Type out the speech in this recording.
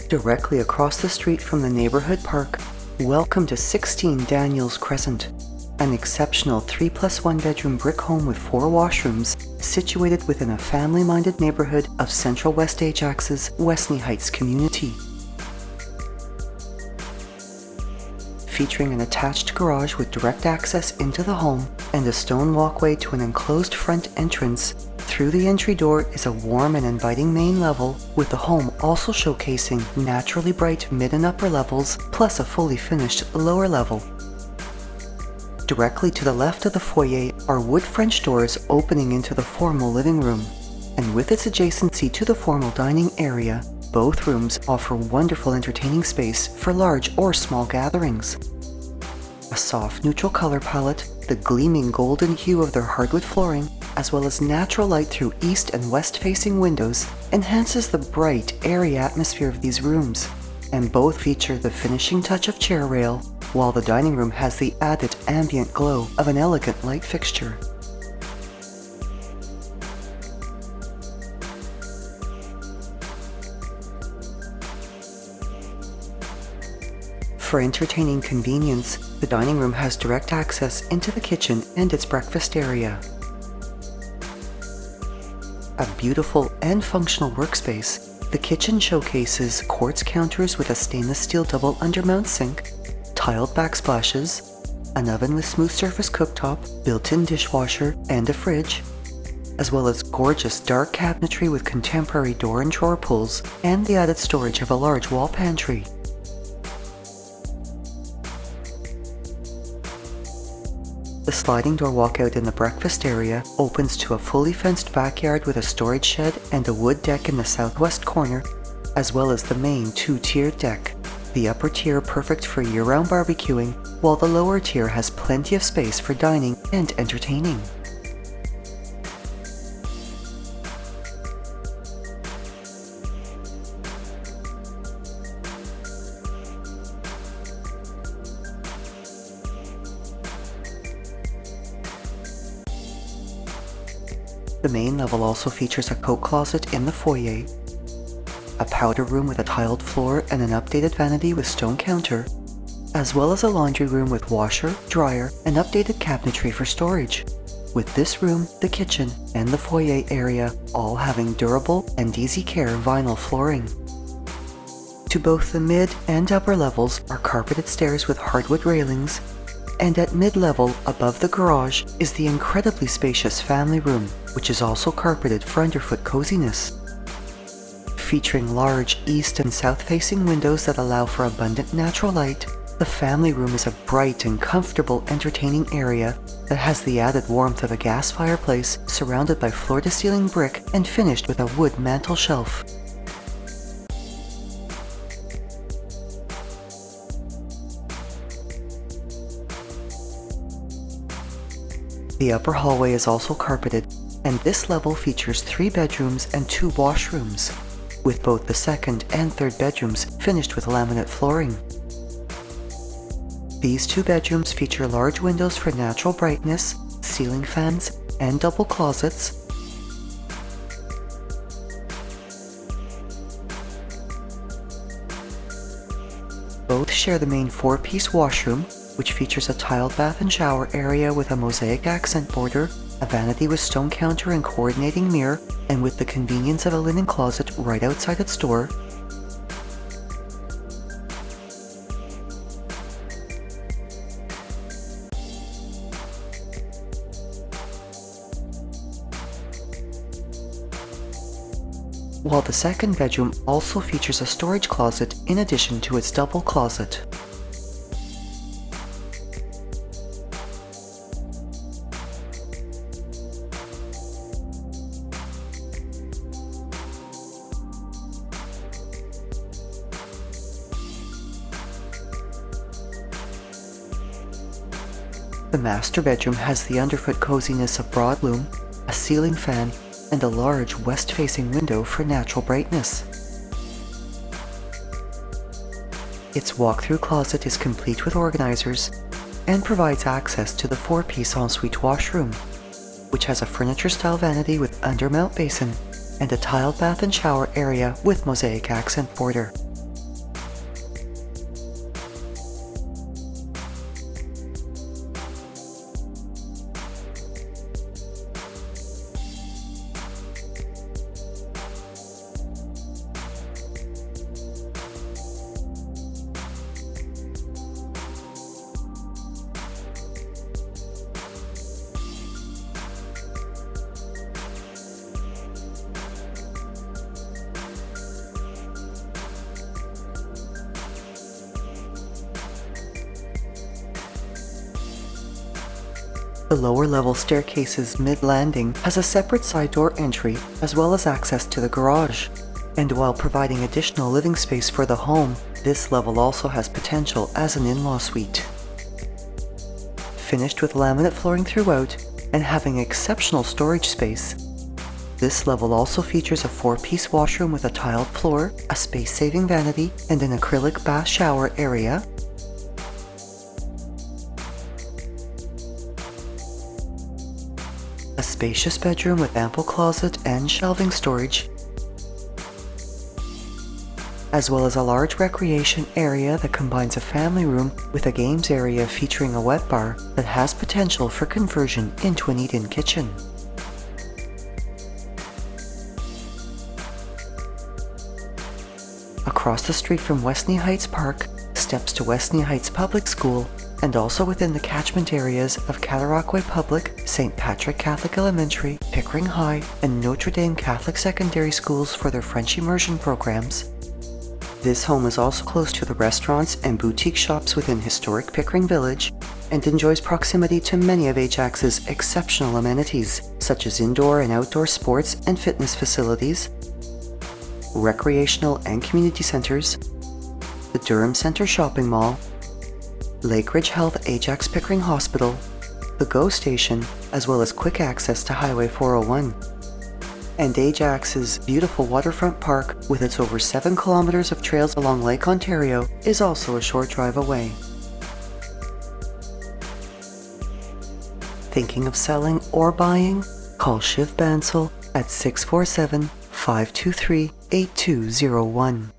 Directly across the street from the neighborhood park, welcome to 16 Daniels Crescent, an exceptional 3+1 bedroom brick home with 4 washrooms, situated within a family-minded neighborhood of Central West Ajax's Westney Heights community. Featuring an attached garage with direct access into the home and a stone walkway to an enclosed front entrance, through the entry door is a warm and inviting main level, with the home also showcasing naturally bright mid and upper levels, plus a fully finished lower level. Directly to the left of the foyer are wood French doors opening into the formal living room, and with its adjacency to the formal dining area, both rooms offer wonderful entertaining space for large or small gatherings. A soft neutral color palette, the gleaming golden hue of their hardwood flooring, as well as natural light through east and west facing windows, enhances the bright, airy atmosphere of these rooms, and both feature the finishing touch of chair rail, while the dining room has the added ambient glow of an elegant light fixture. For entertaining convenience, the dining room has direct access into the kitchen and its breakfast area. A beautiful and functional workspace, the kitchen showcases quartz counters with a stainless steel double undermount sink, tiled backsplashes, an oven with smooth surface cooktop, built-in dishwasher, and a fridge, as well as gorgeous dark cabinetry with contemporary door and drawer pulls, and the added storage of a large wall pantry. The sliding door walkout in the breakfast area opens to a fully fenced backyard with a storage shed and a wood deck in the southwest corner, as well as the main 2-tiered deck. The upper tier perfect for year-round barbecuing, while the lower tier has plenty of space for dining and entertaining. The main level also features a coat closet in the foyer, a powder room with a tiled floor and an updated vanity with stone counter, as well as a laundry room with washer, dryer, and updated cabinetry for storage, with this room, the kitchen, and the foyer area all having durable and easy care vinyl flooring. To both the mid and upper levels are carpeted stairs with hardwood railings, and at mid-level above the garage is the incredibly spacious family room, which is also carpeted for underfoot coziness. Featuring large east and south-facing windows that allow for abundant natural light, the family room is a bright and comfortable entertaining area that has the added warmth of a gas fireplace surrounded by floor-to-ceiling brick and finished with a wood mantel shelf. The upper hallway is also carpeted, and this level features 3 bedrooms and 2 washrooms, with both the second and third bedrooms finished with laminate flooring. These 2 bedrooms feature large windows for natural brightness, ceiling fans, and double closets. Both share the main 4-piece washroom, which features a tiled bath and shower area with a mosaic accent border, a vanity with stone counter and coordinating mirror, and with the convenience of a linen closet right outside its door. While the second bedroom also features a storage closet in addition to its double closet. The master bedroom has the underfoot coziness of broadloom, a ceiling fan, and a large west-facing window for natural brightness. Its walk-through closet is complete with organizers and provides access to the 4-piece ensuite washroom, which has a furniture-style vanity with undermount basin and a tiled bath and shower area with mosaic accent border. The lower level staircase's mid-landing has a separate side door entry as well as access to the garage. And while providing additional living space for the home, this level also has potential as an in-law suite. Finished with laminate flooring throughout and having exceptional storage space, this level also features a 4-piece washroom with a tiled floor, a space-saving vanity, and an acrylic bath shower area, a spacious bedroom with ample closet and shelving storage, as well as a large recreation area that combines a family room with a games area featuring a wet bar that has potential for conversion into an eat-in kitchen. Across the street from Westney Heights Park, steps to Westney Heights Public School, and also within the catchment areas of Cataraqui Public, St. Patrick Catholic Elementary, Pickering High, and Notre Dame Catholic Secondary Schools for their French immersion programs. This home is also close to the restaurants and boutique shops within historic Pickering Village and enjoys proximity to many of Ajax's exceptional amenities, such as indoor and outdoor sports and fitness facilities, recreational and community centers, the Durham Center Shopping Mall, Lakeridge Health Ajax Pickering Hospital, the GO Station, as well as quick access to Highway 401. And Ajax's beautiful waterfront park, with its over 7 kilometers of trails along Lake Ontario, is also a short drive away. Thinking of selling or buying? Call Shiv Bansal at 647-523-8201.